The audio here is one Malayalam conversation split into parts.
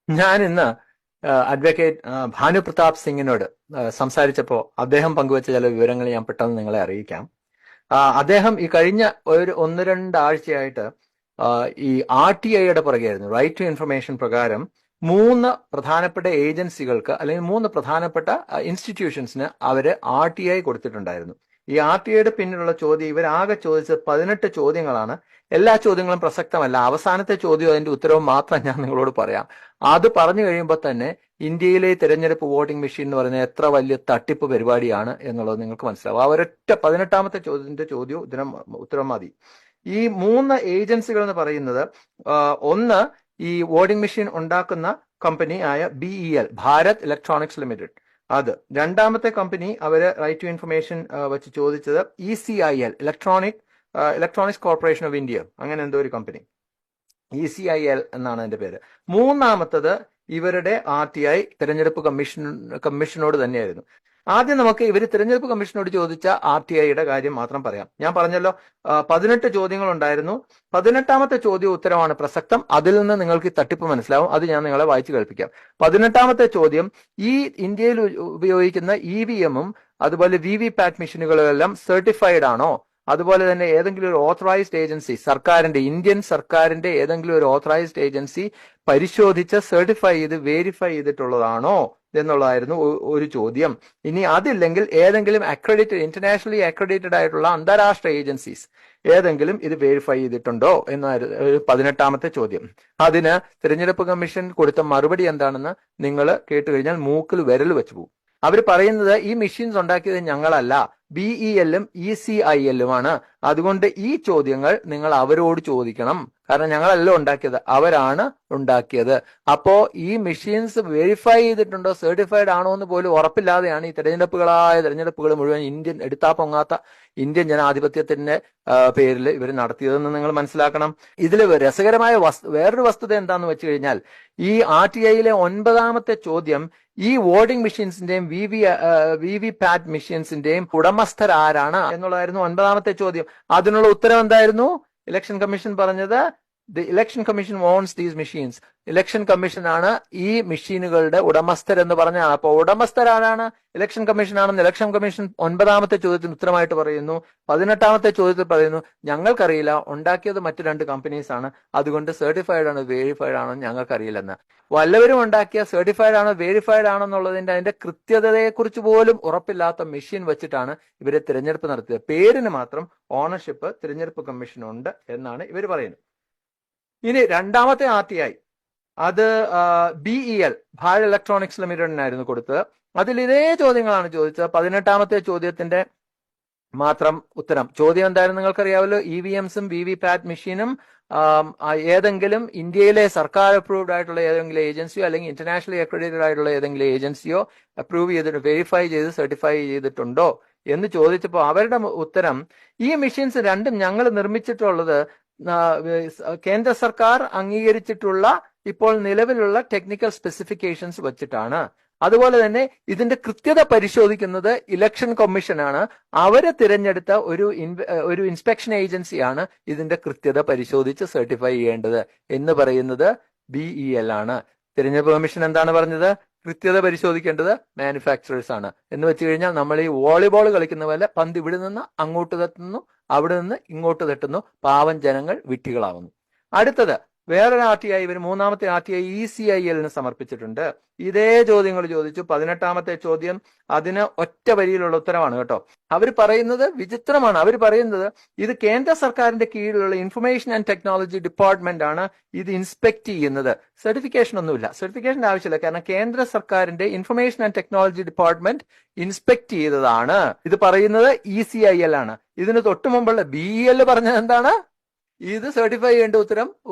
ഞാൻ ഇന്ന് അഡ്വക്കേറ്റ് ഭാനു പ്രതാപ് സിംഗിനോട് സംസാരിച്ചപ്പോൾ അദ്ദേഹം പങ്കുവച്ച ചില വിവരങ്ങൾ ഞാൻ പെട്ടെന്ന് നിങ്ങളെ അറിയിക്കാം. അദ്ദേഹം ഈ കഴിഞ്ഞ ഒന്ന് രണ്ടാഴ്ചയായിട്ട് ഈ RTIയുടെ പുറകെയായിരുന്നു. റൈറ്റ് ടു ഇൻഫർമേഷൻ പ്രകാരം 3 പ്രധാനപ്പെട്ട ഏജൻസികൾക്ക് അല്ലെങ്കിൽ 3 പ്രധാനപ്പെട്ട ഇൻസ്റ്റിറ്റ്യൂഷൻസിന് അവര് RTI കൊടുത്തിട്ടുണ്ടായിരുന്നു. ഈ RTIയുടെ പിന്നിലുള്ള ചോദ്യം ഇവരാകെ ചോദിച്ചത് 18 ചോദ്യങ്ങളാണ്. എല്ലാ ചോദ്യങ്ങളും പ്രസക്തമല്ല. അവസാനത്തെ ചോദ്യം അതിന്റെ ഉത്തരവും മാത്രം ഞാൻ നിങ്ങളോട് പറയാം. അത് പറഞ്ഞു കഴിയുമ്പോൾ തന്നെ ഇന്ത്യയിലെ തിരഞ്ഞെടുപ്പ് വോട്ടിംഗ് മെഷീൻ എന്ന് പറയുന്നത് എത്ര വലിയ തട്ടിപ്പ് പരിപാടിയാണ് എന്നുള്ളത് നിങ്ങൾക്ക് മനസ്സിലാവും. ആ ഒരൊറ്റ 18ാമത്തെ ചോദ്യത്തിന്റെ ചോദ്യവും ഉത്തരം മതി. ഈ 3 ഏജൻസികൾ എന്ന് പറയുന്നത്, ഒന്ന് ഈ വോട്ടിംഗ് മെഷീൻ ഉണ്ടാക്കുന്ന കമ്പനി ആയ BEL, ഭാരത് ഇലക്ട്രോണിക്സ് ലിമിറ്റഡ്. അത് രണ്ടാമത്തെ കമ്പനി അവര് റൈറ്റ് ടു ഇൻഫർമേഷൻ വെച്ച് ചോദിച്ചത് ECIL, electronics corporation of India, അങ്ങനെ എന്തോ ഒരു കമ്പനി, ECIL എന്നാണ് അതിന്റെ പേര്. മൂന്നാമത്തത് ഇവരുടെ RTI തിരഞ്ഞെടുപ്പ് കമ്മീഷനോട് തന്നെയായിരുന്നു. ആദ്യം നമുക്ക് ഇവർ തിരഞ്ഞെടുപ്പ് കമ്മീഷനോട് ചോദിച്ച RTIയുടെ കാര്യം മാത്രം പറയാം. ഞാൻ പറഞ്ഞല്ലോ 18 ചോദ്യങ്ങൾ ഉണ്ടായിരുന്നു. 18ാമത്തെ ചോദ്യം ഉത്തരമാണ് പ്രസക്തം. അതിൽ നിന്ന് നിങ്ങൾക്ക് തട്ടിപ്പ് മനസ്സിലാവും. അത് ഞാൻ നിങ്ങളെ വായിച്ചു കേൾപ്പിക്കാം. 18ാമത്തെ ചോദ്യം, ഈ ഇന്ത്യയിൽ ഉപയോഗിക്കുന്ന EVM-ഉം അതുപോലെ VVPAT മെഷീനുകളെല്ലാം സർട്ടിഫൈഡ് ആണോ? അതുപോലെ തന്നെ ഏതെങ്കിലും ഒരു ഓത്തറൈസ്ഡ് ഏജൻസി, ഇന്ത്യൻ സർക്കാരിന്റെ ഏതെങ്കിലും ഒരു ഓത്തറൈസ്ഡ് ഏജൻസി പരിശോധിച്ച് സർട്ടിഫൈ ചെയ്ത് വെരിഫൈ ചെയ്തിട്ടുള്ളതാണോ എന്നുള്ളതായിരുന്നു ഒരു ചോദ്യം. ഇനി അതില്ലെങ്കിൽ ഏതെങ്കിലും ഇന്റർനാഷണലി അക്രഡിറ്റഡ് ആയിട്ടുള്ള അന്താരാഷ്ട്ര ഏജൻസീസ് ഏതെങ്കിലും ഇത് വെരിഫൈ ചെയ്തിട്ടുണ്ടോ എന്നായിരുന്നു 18ാമത്തെ ചോദ്യം. അതിന് തിരഞ്ഞെടുപ്പ് കമ്മീഷൻ കൊടുത്ത മറുപടി എന്താണെന്ന് നിങ്ങൾ കേട്ടുകഴിഞ്ഞാൽ മൂക്കിൽ വിരൽ വെച്ച് പോകും. അവർ പറയുന്നത് ഈ മെഷീൻസ് ഉണ്ടാക്കിയത് ഞങ്ങളല്ല, BEL-ഉം ECIL-ഉമാണ്. അതുകൊണ്ട് ഈ ചോദ്യങ്ങൾ നിങ്ങൾ അവരോട് ചോദിക്കണം. കാരണം ഞങ്ങളല്ല ഉണ്ടാക്കിയത്, അവരാണ് ഉണ്ടാക്കിയത്. അപ്പോ ഈ മെഷീൻസ് വെരിഫൈ ചെയ്തിട്ടുണ്ടോ, സർട്ടിഫൈഡ് ആണോ എന്ന് പോലും ഉറപ്പില്ലാതെയാണ് ഈ തെരഞ്ഞെടുപ്പുകൾ മുഴുവൻ എടുത്താ പൊങ്ങാത്ത ഇന്ത്യൻ ജനാധിപത്യത്തിന്റെ പേരിൽ ഇവർ നടത്തിയതെന്ന് നിങ്ങൾ മനസ്സിലാക്കണം. ഇതിൽ രസകരമായ വേറൊരു വസ്തുത എന്താന്ന് വെച്ച് കഴിഞ്ഞാൽ, ഈ RTIയിലെ 9ാമത്തെ ചോദ്യം ഈ വോട്ടിംഗ് മെഷീൻസിന്റെയും VVPAT മെഷീൻസിന്റെയും ഉടമസ്ഥരാരാണ് എന്നുള്ളതായിരുന്നു 9ാമത്തെ ചോദ്യം. അതിനുള്ള ഉത്തരം എന്തായിരുന്നു? ഇലക്ഷൻ കമ്മീഷൻ പറഞ്ഞത് the election commission owns these machines. Election കമ്മീഷനാണ് ഈ മെഷീനുകളുടെ ഉടമസ്ഥരെന്ന് പറഞ്ഞാണ്. അപ്പോൾ ഉടമസ്ഥരാരാണ്? ഇലക്ഷൻ കമ്മീഷനാണെന്ന് ഇലക്ഷൻ കമ്മീഷൻ 9ാമത്തെ ചോദ്യത്തിന് ഉത്തരമായിട്ട് പറയുന്നു. 18ാമത്തെ ചോദ്യത്തിൽ പറയുന്നു ഞങ്ങൾക്കറിയില്ല, ഉണ്ടാക്കിയത് മറ്റു 2 കമ്പനീസ് ആണ്, അതുകൊണ്ട് സർട്ടിഫൈഡ് ആണോ വെരിഫൈഡ് ആണോ ഞങ്ങൾക്കറിയില്ലെന്ന്. വല്ലവരും ഉണ്ടാക്കിയ സർട്ടിഫൈഡ് ആണോ വെരിഫൈഡ് ആണോ എന്നുള്ളതിന്റെ അതിന്റെ കൃത്യതയെക്കുറിച്ച് പോലും ഉറപ്പില്ലാത്ത മെഷീൻ വെച്ചിട്ടാണ് ഇവരെ തിരഞ്ഞെടുപ്പ് നടത്തിയത്. പേരിന് മാത്രം ഓണർഷിപ്പ് തിരഞ്ഞെടുപ്പ് കമ്മീഷനുണ്ട് എന്നാണ് ഇവർ പറയുന്നത്. ഇനി രണ്ടാമത്തെ RTI, അത് BEL, ഭാരത് ഇലക്ട്രോണിക്സ് ലിമിറ്റഡിനായിരുന്നു കൊടുത്തത്. അതിൽ ഇതേ ചോദ്യങ്ങളാണ് ചോദിച്ചത്. 18ാമത്തെ ചോദ്യത്തിന്റെ മാത്രം ഉത്തരം. ചോദ്യം എന്തായാലും നിങ്ങൾക്കറിയാമല്ലോ, EVMs-ഉം VVPAT മെഷീനും ഏതെങ്കിലും ഇന്ത്യയിലെ സർക്കാർ അപ്രൂവ്ഡ് ആയിട്ടുള്ള ഏതെങ്കിലും ഏജൻസിയോ അല്ലെങ്കിൽ ഇന്റർനാഷണലി അക്രഡിറ്റഡ് ആയിട്ടുള്ള ഏതെങ്കിലും ഏജൻസിയോ അപ്രൂവ് ചെയ്തിട്ട് വെരിഫൈ ചെയ്ത് സർട്ടിഫൈ ചെയ്തിട്ടുണ്ടോ എന്ന് ചോദിച്ചപ്പോൾ അവരുടെ ഉത്തരം, ഈ മെഷീൻസ് രണ്ടും ഞങ്ങൾ നിർമ്മിച്ചിട്ടുള്ളത് കേന്ദ്ര സർക്കാർ അംഗീകരിച്ചിട്ടുള്ള ഇപ്പോൾ നിലവിലുള്ള ടെക്നിക്കൽ സ്പെസിഫിക്കേഷൻസ് വെച്ചിട്ടാണ്. അതുപോലെ തന്നെ ഇതിന്റെ കൃത്യത പരിശോധിക്കുന്നത് ഇലക്ഷൻ കമ്മീഷനാണ്. അവരെ തിരഞ്ഞെടുത്ത ഒരു ഇൻസ്പെക്ഷൻ ഏജൻസിയാണ് ഇതിന്റെ കൃത്യത പരിശോധിച്ച് സർട്ടിഫൈ ചെയ്യേണ്ടത് എന്ന് പറയുന്നത് BEL ആണ്. തിരഞ്ഞെടുപ്പ് കമ്മീഷൻ എന്താണ് പറഞ്ഞത്? കൃത്യത പരിശോധിക്കേണ്ടത് മാനുഫാക്ചറേഴ്സ് ആണ്. എന്ന് വെച്ച് കഴിഞ്ഞാൽ നമ്മൾ ഈ വോളിബോൾ കളിക്കുന്ന പോലെ പന്ത് ഇവിടെ നിന്ന് അങ്ങോട്ട് തട്ടുന്നു, അവിടെ നിന്ന് ഇങ്ങോട്ട് തട്ടുന്നു, പാവം ജനങ്ങൾ വിഡ്ഢികളാവുന്നു. അടുത്തത് വേറൊരു RTI, ഇവർ 3ാമത്തെ RTI ECIL-ന് സമർപ്പിച്ചിട്ടുണ്ട്. ഇതേ ചോദ്യങ്ങൾ ചോദിച്ചു. 18ാമത്തെ ചോദ്യം അതിന് ഒറ്റ വരിയിലുള്ള ഉത്തരമാണ് കേട്ടോ. അവർ പറയുന്നത് വിചിത്രമാണ്. അവർ പറയുന്നത് ഇത് കേന്ദ്ര സർക്കാരിന്റെ കീഴിലുള്ള ഇൻഫർമേഷൻ ആൻഡ് ടെക്നോളജി ഡിപ്പാർട്ട്മെന്റ് ആണ് ഇത് ഇൻസ്പെക്ട് ചെയ്യുന്നത്. സർട്ടിഫിക്കേഷൻ ഒന്നുമില്ല, സർട്ടിഫിക്കേഷന്റെ ആവശ്യമില്ല. കാരണം കേന്ദ്ര സർക്കാരിന്റെ information and technology department inspect ചെയ്തതാണ്. ഇത് പറയുന്നത് ECIL ആണ്. ഇതിന് തൊട്ടു മുമ്പുള്ള BEL പറഞ്ഞത് എന്താണ്? ഇത് സർട്ടിഫൈ ചെയ്യേണ്ട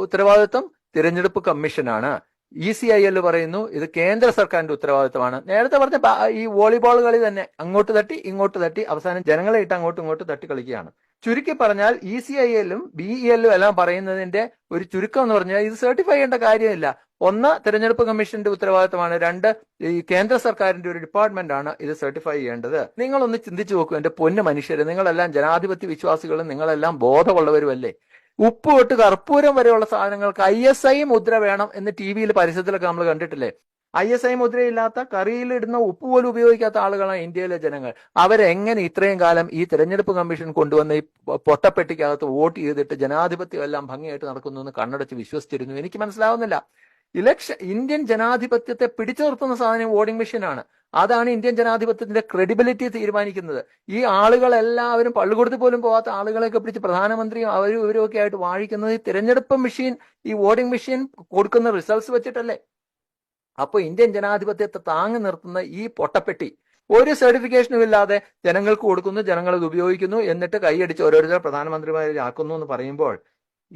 ഉത്തരവാദിത്വം തിരഞ്ഞെടുപ്പ് കമ്മീഷനാണ്. ECIL പറയുന്നു ഇത് കേന്ദ്ര സർക്കാരിന്റെ ഉത്തരവാദിത്തമാണ്. നേരത്തെ പറഞ്ഞ ഈ വോളിബോൾ കളി തന്നെ, അങ്ങോട്ട് തട്ടി ഇങ്ങോട്ട് തട്ടി അവസാനം ജനങ്ങളെ ഇട്ട് അങ്ങോട്ടും ഇങ്ങോട്ടും തട്ടി കളിക്കുകയാണ്. ചുരുക്കി പറഞ്ഞാൽ ECIL-ഉം BEL-ഉം എല്ലാം പറയുന്നതിന്റെ ഒരു ചുരുക്കം എന്ന് പറഞ്ഞാൽ ഇത് സർട്ടിഫൈ ചെയ്യേണ്ട കാര്യമില്ല. ഒന്ന്, തിരഞ്ഞെടുപ്പ് കമ്മീഷന്റെ ഉത്തരവാദിത്തമാണ്. 2, ഈ കേന്ദ്ര സർക്കാരിന്റെ ഒരു ഡിപ്പാർട്ട്മെന്റ് ആണ് ഇത് സർട്ടിഫൈ ചെയ്യേണ്ടത്. നിങ്ങളൊന്ന് ചിന്തിച്ചു നോക്കൂ എന്റെ പൊന്നു മനുഷ്യര്, നിങ്ങളെല്ലാം ജനാധിപത്യ വിശ്വാസികളും നിങ്ങളെല്ലാം ബോധമുള്ളവരുമല്ലേ? ഉപ്പ് തൊട്ട് കർപ്പൂരം വരെയുള്ള സാധനങ്ങൾക്ക് ISI മുദ്ര വേണം എന്ന് TV പരസ്യത്തിലൊക്കെ നമ്മൾ കണ്ടിട്ടില്ലേ? ISI മുദ്രയില്ലാത്ത കറിയിലിടുന്ന ഉപ്പ് പോലും ഉപയോഗിക്കാത്ത ആളുകളാണ് ഇന്ത്യയിലെ ജനങ്ങൾ. അവരെങ്ങനെ ഇത്രയും കാലം ഈ തെരഞ്ഞെടുപ്പ് കമ്മീഷൻ കൊണ്ടുവന്ന ഈ പൊട്ടപ്പെട്ടിക്കകത്ത് വോട്ട് ചെയ്തിട്ട് ജനാധിപത്യം എല്ലാം ഭംഗിയായിട്ട് നടക്കുന്നു എന്ന് കണ്ണടച്ച് വിശ്വസിച്ചിരുന്നു? എനിക്ക് മനസ്സിലാവുന്നില്ല. ഇന്ത്യൻ ജനാധിപത്യത്തെ പിടിച്ചു നിർത്തുന്ന സാധനം വോട്ടിംഗ് മെഷീനാണ്. അതാണ് ഇന്ത്യൻ ജനാധിപത്യത്തിന്റെ ക്രെഡിബിലിറ്റി തീരുമാനിക്കുന്നത്. ഈ ആളുകളെല്ലാവരും പള്ളിക്കൂടത്തിൽ പോലും പോകാത്ത ആളുകളെയൊക്കെ പിടിച്ച് പ്രധാനമന്ത്രിയും അവരും ഇവരുമൊക്കെ ആയിട്ട് വാഴിക്കുന്നത് ഈ തിരഞ്ഞെടുപ്പ് മെഷീൻ, ഈ വോട്ടിംഗ് മെഷീൻ കൊടുക്കുന്ന റിസൾട്ട്സ് വെച്ചിട്ടല്ലേ? അപ്പോൾ ഇന്ത്യൻ ജനാധിപത്യത്തെ താങ്ങി നിർത്തുന്ന ഈ പൊട്ടപ്പെട്ടി ഒരു സർട്ടിഫിക്കേഷനും ഇല്ലാതെ ജനങ്ങൾക്ക് കൊടുക്കുന്നു, ജനങ്ങൾ അത് ഉപയോഗിക്കുന്നു, എന്നിട്ട് കൈയടിച്ച് ഓരോരുത്തർ പ്രധാനമന്ത്രിമാരാക്കുന്നു എന്ന് പറയുമ്പോൾ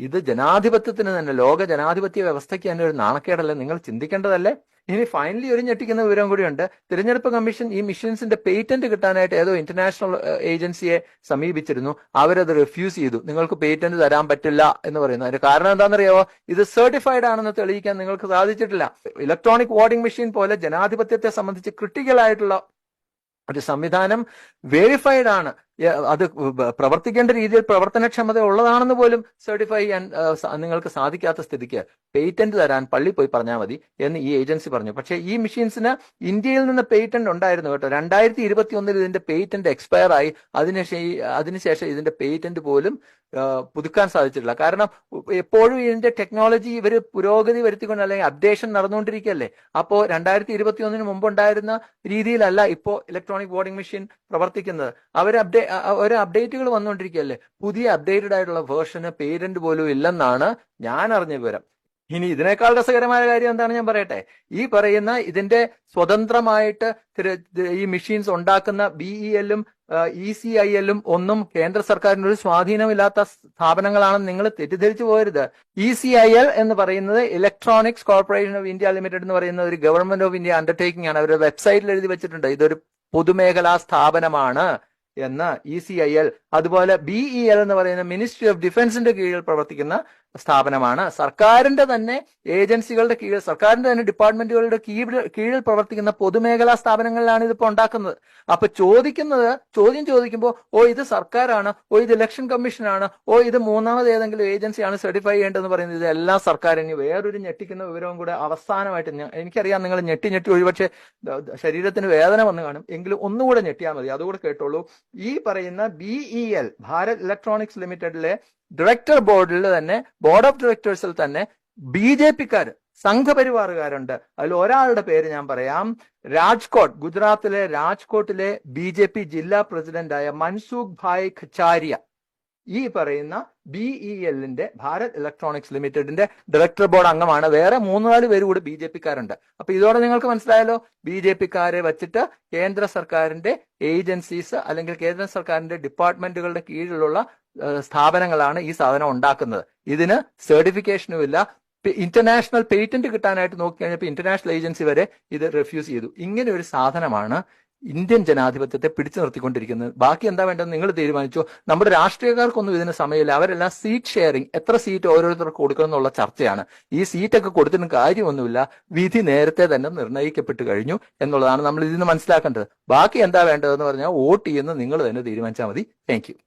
ഇത് ജനാധിപത്യത്തിന് തന്നെ, ലോക ജനാധിപത്യ വ്യവസ്ഥയ്ക്ക് തന്നെ ഒരു നാണക്കേടല്ലേ? നിങ്ങൾ ചിന്തിക്കേണ്ടതല്ലേ? ഇനി ഫൈനലി ഒരു ഞെട്ടിക്കുന്ന വിവരം കൂടിയുണ്ട്. തിരഞ്ഞെടുപ്പ് കമ്മീഷൻ ഈ മെഷീൻസിന്റെ പേറ്റന്റ് കിട്ടാനായിട്ട് ഏതോ ഇന്റർനാഷണൽ ഏജൻസിയെ സമീപിച്ചിരുന്നു. അവരത് റിഫ്യൂസ് ചെയ്തു. നിങ്ങൾക്ക് പേറ്റന്റ് തരാൻ പറ്റില്ല എന്ന് പറയുന്നു. അതിന്റെ കാരണം എന്താണെന്നറിയാവോ? ഇത് സർട്ടിഫൈഡ് ആണെന്ന് തെളിയിക്കാൻ നിങ്ങൾക്ക് സാധിച്ചിട്ടില്ല. ഇലക്ട്രോണിക് വോട്ടിംഗ് മെഷീൻ പോലെ ജനാധിപത്യത്തെ സംബന്ധിച്ച് ക്രിട്ടിക്കൽ ആയിട്ടുള്ള ഒരു സംവിധാനം വെരിഫൈഡ് ആണ്, അത് പ്രവർത്തിക്കേണ്ട രീതിയിൽ പ്രവർത്തനക്ഷമത ഉള്ളതാണെന്ന് പോലും സർട്ടിഫൈ ചെയ്യാൻ നിങ്ങൾക്ക് സാധിക്കാത്ത സ്ഥിതിക്ക് പേറ്റന്റ് തരാൻ പള്ളി പോയി പറഞ്ഞാൽ മതി എന്ന് ഈ ഏജൻസി പറഞ്ഞു. പക്ഷേ ഈ മെഷീൻസിന് ഇന്ത്യയിൽ നിന്ന് പേറ്റന്റ് ഉണ്ടായിരുന്നു കേട്ടോ. 2021 ഇതിന്റെ പേറ്റന്റ് എക്സ്പയർ ആയി. അതിനുശേഷം ഇതിന്റെ പേറ്റന്റ് പോലും പുതുക്കാൻ സാധിച്ചിട്ടില്ല. കാരണം എപ്പോഴും ഇതിന്റെ ടെക്നോളജി ഇവർ പുരോഗതി വരുത്തിക്കൊണ്ട് അല്ലെങ്കിൽ അപ്ഡേഷൻ നടന്നുകൊണ്ടിരിക്കുകയല്ലേ. അപ്പോൾ 2021 മുമ്പുണ്ടായിരുന്ന രീതിയിലല്ല ഇപ്പോൾ ഇലക്ട്രോണിക് വോട്ടിംഗ് മെഷീൻ പ്രവർത്തിക്കുന്നത്. ഓരോ അപ്ഡേറ്റുകൾ വന്നുകൊണ്ടിരിക്കുകയല്ലേ. പുതിയ അപ്ഡേറ്റഡ് ആയിട്ടുള്ള വേർഷന് പേറ്റന്റ് പോലും ഇല്ലെന്നാണ് ഞാൻ അറിഞ്ഞ വിവരം. ഇനി ഇതിനേക്കാൾ രസകരമായ കാര്യം എന്താണ് ഞാൻ പറയട്ടെ. ഈ പറയുന്ന ഇതിന്റെ സ്വതന്ത്രമായിട്ട് ഈ മെഷീൻസ് ഉണ്ടാക്കുന്ന BEL-ഉം ECIL-ഉം ഒന്നും കേന്ദ്ര സർക്കാരിന് ഒരു സ്വാധീനമില്ലാത്ത സ്ഥാപനങ്ങളാണെന്ന് നിങ്ങൾ തെറ്റിദ്ധരിച്ചു പോകരുത്. ECIL എന്ന് പറയുന്നത് electronics corporation of India limited എന്ന് പറയുന്ന ഒരു ഗവൺമെന്റ് ഓഫ് ഇന്ത്യ അണ്ടർടേക്കിംഗ് ആണ്. അവരുടെ വെബ്സൈറ്റിൽ എഴുതി വെച്ചിട്ടുണ്ട് ഇതൊരു പൊതുമേഖലാ സ്ഥാപനമാണ് എന്ന്. ECIL അതുപോലെ BEL എന്ന് പറയുന്ന മിനിസ്ട്രി ഓഫ് ഡിഫൻസിന്റെ കീഴിൽ പ്രവർത്തിക്കുന്ന സ്ഥാപനമാണ്. സർക്കാരിന്റെ തന്നെ ഏജൻസികളുടെ കീഴിൽ, സർക്കാരിന്റെ തന്നെ ഡിപ്പാർട്ട്മെന്റുകളുടെ കീഴിൽ പ്രവർത്തിക്കുന്ന പൊതുമേഖലാ സ്ഥാപനങ്ങളിലാണ് ഇതിപ്പോ ഉണ്ടാക്കുന്നത്. അപ്പൊ ചോദ്യം ചോദിക്കുമ്പോൾ ഇത് സർക്കാരാണ്, ഇത് ഇലക്ഷൻ കമ്മീഷനാണ്, ഇത് മൂന്നാമത് ഏതെങ്കിലും ഏജൻസിയാണ് സർട്ടിഫൈ ചെയ്യേണ്ടതെന്ന് പറയുന്നത്. ഇതെല്ലാം സർക്കാർ. ഇനി വേറൊരു ഞെട്ടിക്കുന്ന വിവരവും കൂടെ അവസാനമായിട്ട്, എനിക്കറിയാം നിങ്ങൾ ഞെട്ടി ഒരുപക്ഷെ ശരീരത്തിന് വേദന വന്നു കാണും, എങ്കിലും ഒന്നുകൂടെ ഞെട്ടിയാൽ മതി, അതുകൂടെ കേട്ടോളൂ. ഈ പറയുന്ന BEL ഭാരത് ഇലക്ട്രോണിക്സ് ലിമിറ്റഡിലെ ഡയറക്ടർ ബോർഡിൽ തന്നെ, ബോർഡ് ഓഫ് ഡയറക്ടേഴ്സിൽ തന്നെ BJP-ക്കാര്, സംഘപരിവാറുകാരുണ്ട്. അതിൽ ഒരാളുടെ പേര് ഞാൻ പറയാം. ഗുജറാത്തിലെ രാജ്കോട്ടിലെ BJP ജില്ലാ പ്രസിഡന്റായ മൻസൂഖ് ഭായ് ഖച്ചാരിയ ഈ പറയുന്ന BEL-ന്റെ ഭാരത് ഇലക്ട്രോണിക്സ് ലിമിറ്റഡിന്റെ ഡയറക്ടർ ബോർഡ് അംഗമാണ്. വേറെ 3-4 പേര് കൂടി BJP-ക്കാരുണ്ട്. അപ്പൊ ഇതോടെ നിങ്ങൾക്ക് മനസ്സിലായല്ലോ, BJP-ക്കാരെ വെച്ചിട്ട് കേന്ദ്ര സർക്കാരിന്റെ ഏജൻസീസ് അല്ലെങ്കിൽ കേന്ദ്ര സർക്കാരിന്റെ ഡിപ്പാർട്ട്മെന്റുകളുടെ കീഴിലുള്ള സ്ഥാപനങ്ങളാണ് ഈ സാധനം ഉണ്ടാക്കുന്നത്. ഇതിന് സർട്ടിഫിക്കേഷനും ഇല്ല. ഇന്റർനാഷണൽ പേറ്റന്റ് കിട്ടാനായിട്ട് നോക്കിക്കഴിഞ്ഞപ്പോൾ ഇന്റർനാഷണൽ ഏജൻസി വരെ ഇത് റിഫ്യൂസ് ചെയ്തു. ഇങ്ങനെ ഒരു സാധനമാണ് ഇന്ത്യൻ ജനാധിപത്യത്തെ പിടിച്ചു നിർത്തിക്കൊണ്ടിരിക്കുന്നത്. ബാക്കി എന്താ വേണ്ടത് നിങ്ങൾ തീരുമാനിച്ചു. നമ്മുടെ രാഷ്ട്രീയക്കാർക്കൊന്നും ഇതിന് സമയമില്ല. അവരെല്ലാം സീറ്റ് ഷെയറിംഗ്, എത്ര സീറ്റ് ഓരോരുത്തർക്ക് കൊടുക്കണം എന്നുള്ള ചർച്ചയാണ്. ഈ സീറ്റൊക്കെ കൊടുത്തിട്ട് കാര്യമൊന്നുമില്ല. വിധി നേരത്തെ തന്നെ നിർണ്ണയിക്കപ്പെട്ട് കഴിഞ്ഞു എന്നുള്ളതാണ് നമ്മൾ ഇതിന് മനസ്സിലാക്കേണ്ടത്. ബാക്കി എന്താ വേണ്ടതെന്ന് പറഞ്ഞാൽ വോട്ട് ചെയ്യുന്നത് നിങ്ങൾ തന്നെ തീരുമാനിച്ചാൽ മതി. Thank you.